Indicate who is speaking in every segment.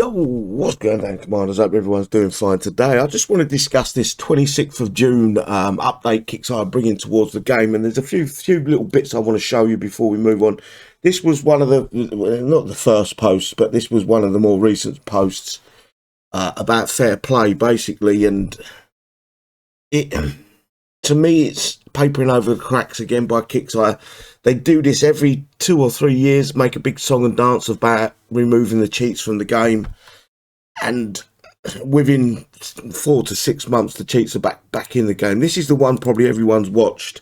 Speaker 1: Yo, what's going on, Commanders? Hope everyone's doing fine today. I just want to discuss this 26th of June update Kixeye are bringing towards the game, and there's a few little bits I want to show you before we move on. This was one of the, not the first posts, but this was one of the more recent posts about fair play, basically, and it, to me, it's papering over the cracks again by Kixeye. They do this every 2 or 3 years, make a big song and dance about removing the cheats from the game, and within 4 to 6 months, the cheats are back in the game. This is the one probably everyone's watched,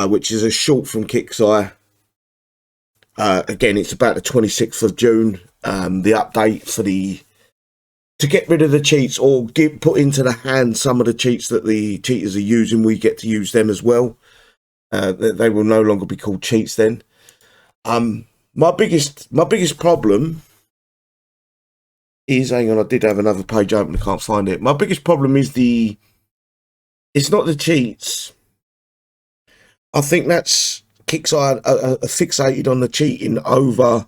Speaker 1: which is a short from Kixeye. Again, it's about the 26th of June. The update for to get rid of the cheats or put into the hand some of the cheats that the cheaters are using. We get to use them as well. They will no longer be called cheats then. My biggest problem is, hang on, I did have another page open, I can't find it. My biggest problem is it's not the cheats. I think that's Kixeye are fixated on the cheating over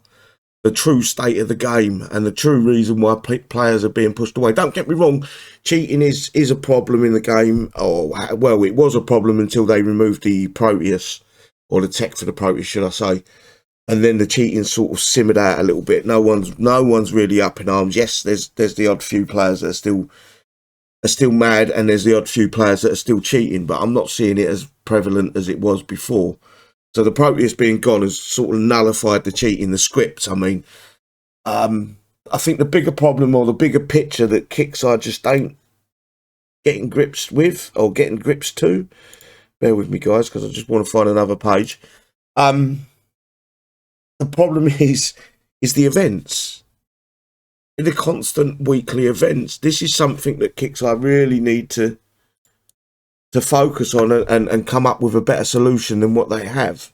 Speaker 1: the true state of the game and the true reason why players are being pushed away. Don't get me wrong, cheating is a problem in the game. Or, well, it was a problem until they removed the Proteus, or the tech for the Proteus, should I say. And then the cheating sort of simmered out a little bit. No one's really up in arms. Yes, there's the odd few players that are still mad, and there's the odd few players that are still cheating, but I'm not seeing it as prevalent as it was before. So the Proteus being gone has sort of nullified the cheating, the scripts. I mean, I think the bigger problem, or the bigger picture, that Kixeye just ain't getting grips with, or getting grips to. Bear with me, guys, because I just want to find another page. The problem is the events. The constant weekly events. This is something that Kixeye really need to focus on and come up with a better solution than what they have,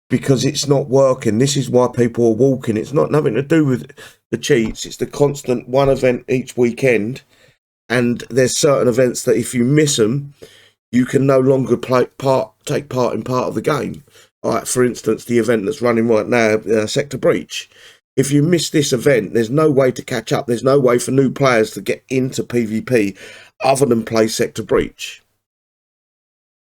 Speaker 1: because it's not working. This is why people are walking. It's not nothing to do with the cheats. It's the constant one event each weekend, and there's certain events that if you miss them, you can no longer take part in part of the game. All right, for instance, the event that's running right now, Sector Breach. If you miss this event, there's no way to catch up. There's no way for new players to get into PvP other than play Sector Breach.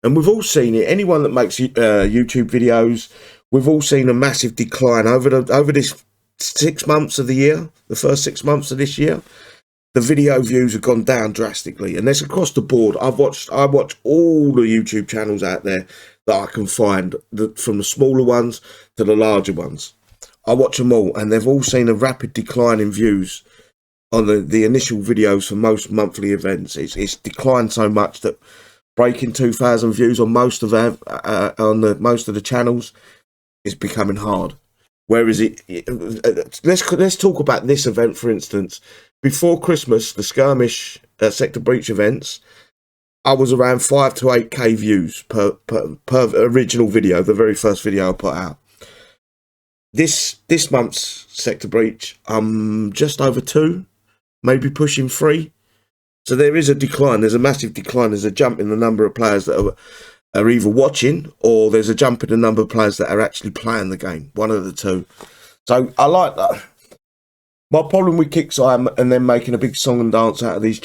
Speaker 1: And we've all seen it. Anyone that makes YouTube videos, we've all seen a massive decline over this 6 months of the year. The first 6 months of this year, the video views have gone down drastically, and that's across the board. I watch all the YouTube channels out there that I can find, from the smaller ones to the larger ones. I watch them all, and they've all seen a rapid decline in views on the initial videos for most monthly events. It's declined so much that breaking 2,000 views on most of the channels is becoming hard. Whereas let's talk about this event, for instance. Before Christmas, the skirmish Sector Breach events, I was around 5 to 8k views per original video, the very first video I put out. This month's Sector Breach, just over 2, maybe pushing 3. So there is a decline. There's a massive decline. There's a jump in the number of players that are either watching, or there's a jump in the number of players that are actually playing the game. One of the two. So I like that. My problem with Kixeye and them making a big song and dance out of these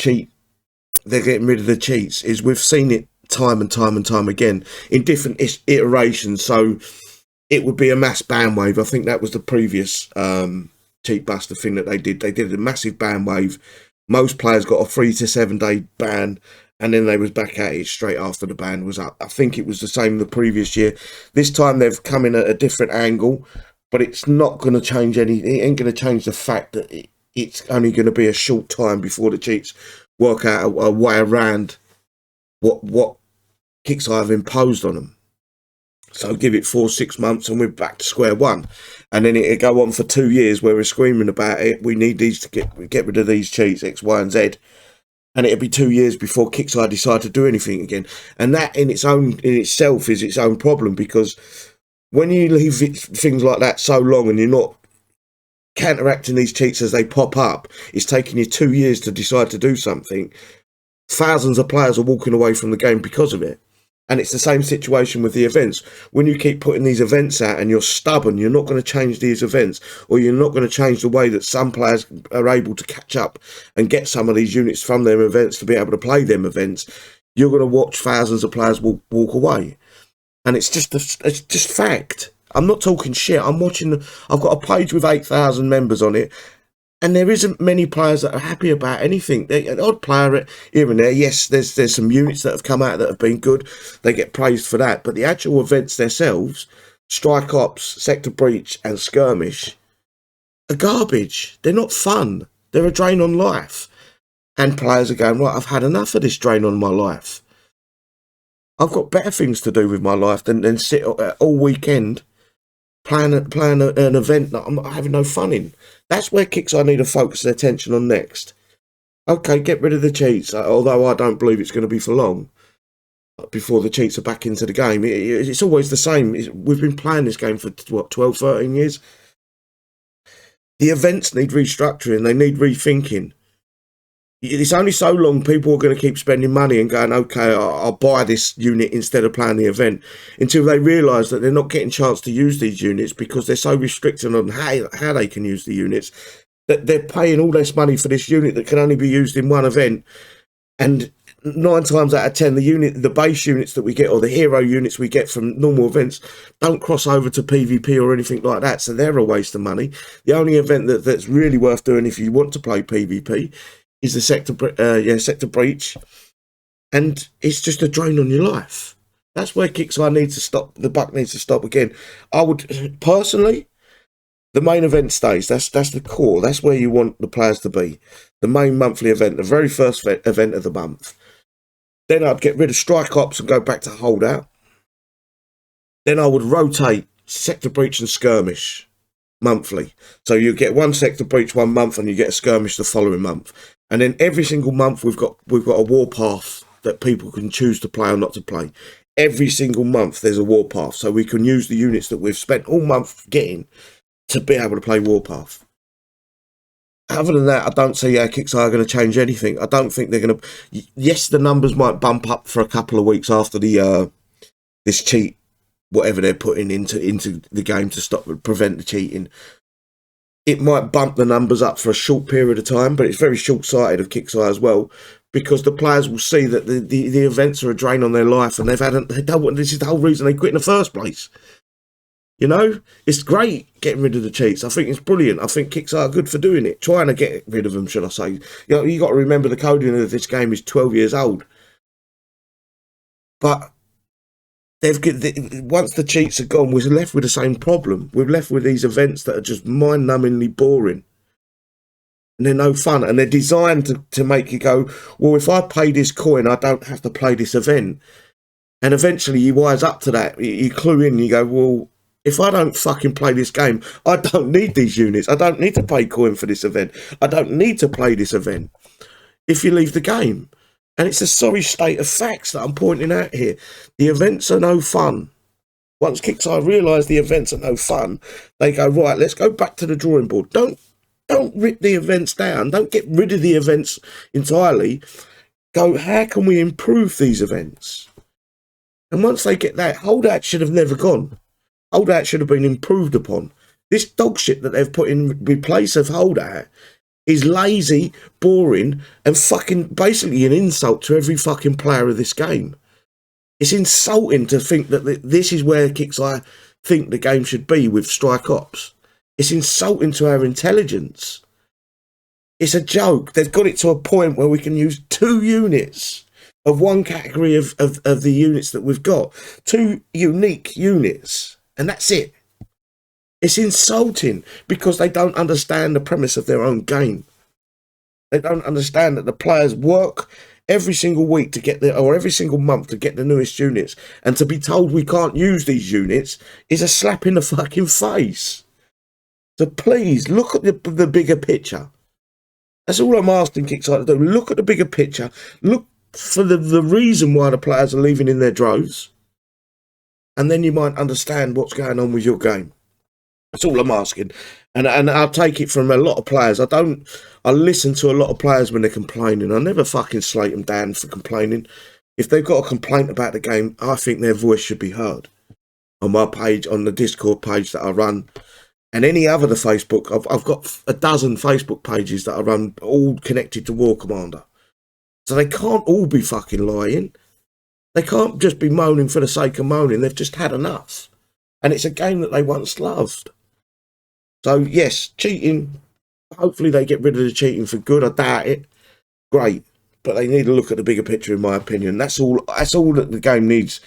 Speaker 1: they're getting rid of the cheats, is we've seen it time and time and time again in different iterations. So it would be a mass ban wave. I think that was the previous cheat buster thing that they did. They did a massive ban wave. Most players got a 3 to 7 day ban, and then they was back at it straight after the ban was up. I think it was the same the previous year. This time they've come in at a different angle, but it's not going to change it ain't going to change the fact that it's only going to be a short time before the cheats work out a way around what Kixeye have imposed on them. So give it 4 6 months and we're back to square one. And then it'll go on for 2 years where we're screaming about it. We need these to get rid of these cheats, X, Y, and Z. And it'll be 2 years before Kixeye decide to do anything again. And that in itself is its own problem, because when you leave things like that so long and you're not counteracting these cheats as they pop up, it's taking you 2 years to decide to do something. Thousands of players are walking away from the game because of it. And it's the same situation with the events. When you keep putting these events out and you're stubborn, you're not going to change these events, or you're not going to change the way that some players are able to catch up and get some of these units from their events to be able to play them events. You're going to watch thousands of players walk away. And it's just fact. I'm not talking shit. I'm watching. I've got a page with 8,000 members on it. And there isn't many players that are happy about anything. An odd player here and there. Yes, there's some units that have come out that have been good. They get praised for that. But the actual events themselves, Strike Ops, Sector Breach and Skirmish, are garbage. They're not fun. They're a drain on life. And players are going, right, I've had enough of this drain on my life. I've got better things to do with my life than sit all weekend playing an event that I'm not having no fun in. That's where Kixeye need to focus their attention on next. Okay, get rid of the cheats, although I don't believe it's going to be for long before the cheats are back into the game. It's always the same. We've been playing this game for, what, 12, 13 years? The events need restructuring. They need rethinking. It's only so long people are going to keep spending money and going, okay, I'll buy this unit instead of playing the event, until they realise that they're not getting a chance to use these units because they're so restricted on how they can use the units, that they're paying all this money for this unit that can only be used in one event. And 9 times out of 10, the base units that we get, or the hero units we get from normal events, don't cross over to PvP or anything like that, so they're a waste of money. The only event that's really worth doing if you want to play PvP is the Sector Breach, and it's just a drain on your life. That's where Kixeye needs to stop. The buck needs to stop again. I would personally, the main event stays. That's the core. That's where you want the players to be. The main monthly event, the very first event of the month. Then I'd get rid of Strike Ops and go back to Holdout. Then I would rotate Sector Breach and Skirmish monthly. So you get one Sector Breach one month and you get a Skirmish the following month. And then every single month we've got a warpath that people can choose to play or not to play. Every single month there's a warpath, so we can use the units that we've spent all month getting to be able to play warpath. Other than that, I don't see how Kixeye are going to change anything. I don't think they're going to. Yes, the numbers might bump up for a couple of weeks after the this cheat, whatever they're putting into the game to prevent the cheating. It might bump the numbers up for a short period of time, but it's very short-sighted of Kixeye as well, because the players will see that the events are a drain on their life, and this is the whole reason they quit in the first place. You know, it's great getting rid of the cheats. I think it's brilliant. I think Kixeye are good for doing it, trying to get rid of them, should I say. You know, you got to remember the coding of this game is 12 years old. But once the cheats are gone, we're left with the same problem. We're left with these events that are just mind-numbingly boring. And they're no fun. And they're designed to make you go, well, if I pay this coin, I don't have to play this event. And eventually you wise up to that. You clue in, you go, well, if I don't fucking play this game, I don't need these units. I don't need to pay coin for this event. I don't need to play this event if you leave the game. And it's a sorry state of facts that I'm pointing out here. The events are no fun. Once Kixeye realise the events are no fun, they go, right, let's go back to the drawing board. Don't rip the events down. Don't get rid of the events entirely. Go, how can we improve these events? And once they get that, Holdout should have never gone. Holdout should have been improved upon. This dog shit that they've put in place of Holdout is lazy, boring, and fucking basically an insult to every fucking player of this game. It's insulting to think that this is where Kixeye think the game should be with Strike Ops. It's insulting to our intelligence. It's a joke. They've got it to a point where we can use 2 units of one category of the units that we've got. 2 unique units. And that's it. It's insulting because they don't understand the premise of their own game. They don't understand that the players work every single week to get or every single month to get the newest units, and to be told we can't use these units is a slap in the fucking face. So please look at the bigger picture. That's all I'm asking Kixeye to do. Look at the bigger picture. Look for the reason why the players are leaving in their droves, and then you might understand what's going on with your game. That's all I'm asking. And I'll take it from a lot of players. I listen to a lot of players when they're complaining. I never fucking slate them down for complaining. If they've got a complaint about the game, I think their voice should be heard on my page, on the Discord page that I run, and any other the Facebook. I've got a dozen Facebook pages that I run, all connected to War Commander. So they can't all be fucking lying. They can't just be moaning for the sake of moaning. They've just had enough. And it's a game that they once loved. So yes, cheating. Hopefully they get rid of the cheating for good. I doubt it. Great. But they need to look at the bigger picture, in my opinion. That's all that the game needs,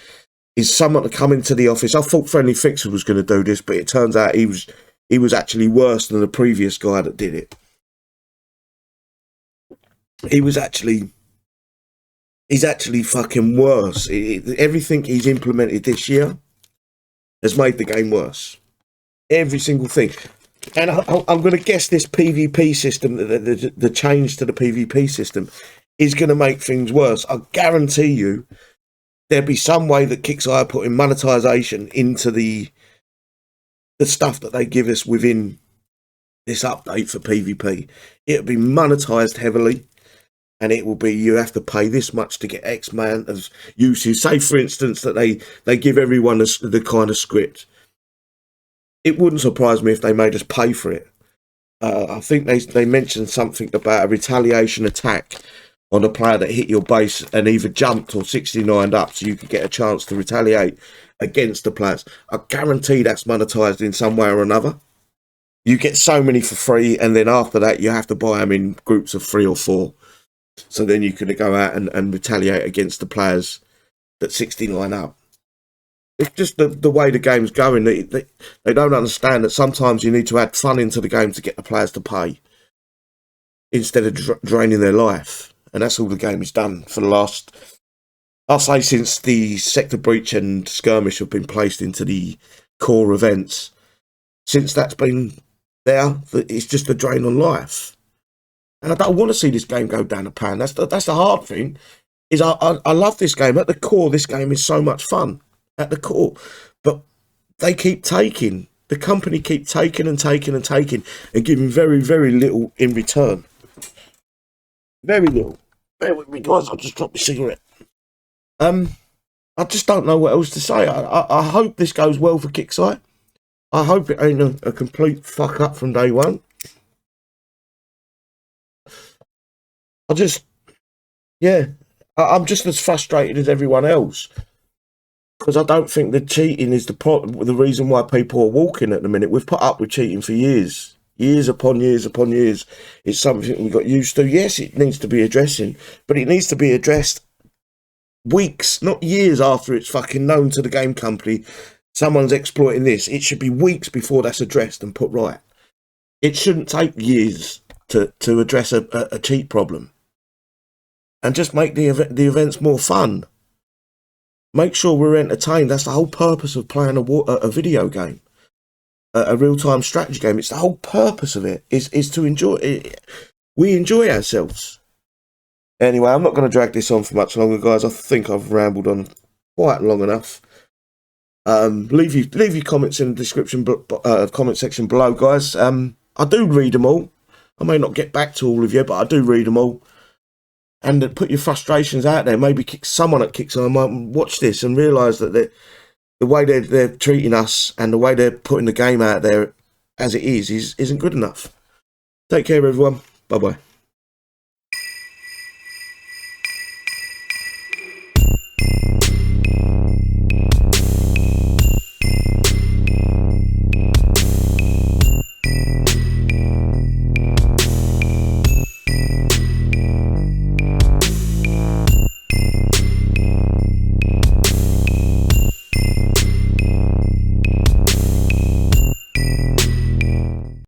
Speaker 1: is someone to come into the office. I thought Friendly Fixer was going to do this, but it turns out he was actually worse than the previous guy that did it. He's actually fucking worse. Everything he's implemented this year has made the game worse. Every single thing. And I'm going to guess this PvP system, the change to the PvP system, is going to make things worse. I guarantee you there'll be some way that Kixeye are putting monetization into the stuff that they give us within this update for PvP. It'll be monetized heavily, and it will be, you have to pay this much to get X amount of usage. Say, for instance, that they give everyone the kind of script. It wouldn't surprise me if they made us pay for it. I think they mentioned something about a retaliation attack on a player that hit your base and either jumped or 69'd up, so you could get a chance to retaliate against the players. I guarantee that's monetized in some way or another. You get so many for free, and then after that you have to buy them in groups of 3 or 4. So then you can go out and retaliate against the players that 69 up. It's just the way the game's going. They don't understand that sometimes you need to add fun into the game to get the players to pay, instead of draining their life. And that's all the game has done for the last, I'll say, since the Sector Breach and Skirmish have been placed into the core events. Since that's been there, it's just a drain on life. And I don't want to see this game go down the pan. That's the hard thing. Is I love this game. At the core, this game is so much fun. At the core. But they keep taking. The company keep taking and taking and taking, and giving very, very little in return. Very little. Bear with me, guys. I'll just drop my cigarette. I just don't know what else to say. I hope this goes well for Kixeye. I hope it ain't a complete fuck up from day one. I'm just as frustrated as everyone else, because I don't think the cheating is the reason why people are walking at the minute. We've put up with cheating for years. Years upon years upon years. It's something we got used to. Yes, it needs to be addressing, but it needs to be addressed weeks, not years after it's fucking known to the game company someone's exploiting this. It should be weeks before that's addressed and put right. It shouldn't take years to address a cheat problem. And just make the events more fun. Make sure we're entertained. That's the whole purpose of playing a video game. A real-time strategy game. It's the whole purpose of it is to enjoy it. We enjoy ourselves. Anyway, I'm not going to drag this on for much longer, guys. I think I've rambled on quite long enough. Leave your comments in the description comment section below, guys. I do read them all. I may not get back to all of you, but I do read them all. And put your frustrations out there. Maybe someone at Kixeye might watch this and realise that the way they're treating us and the way they're putting the game out there as it isn't good enough. Take care, everyone. Bye-bye.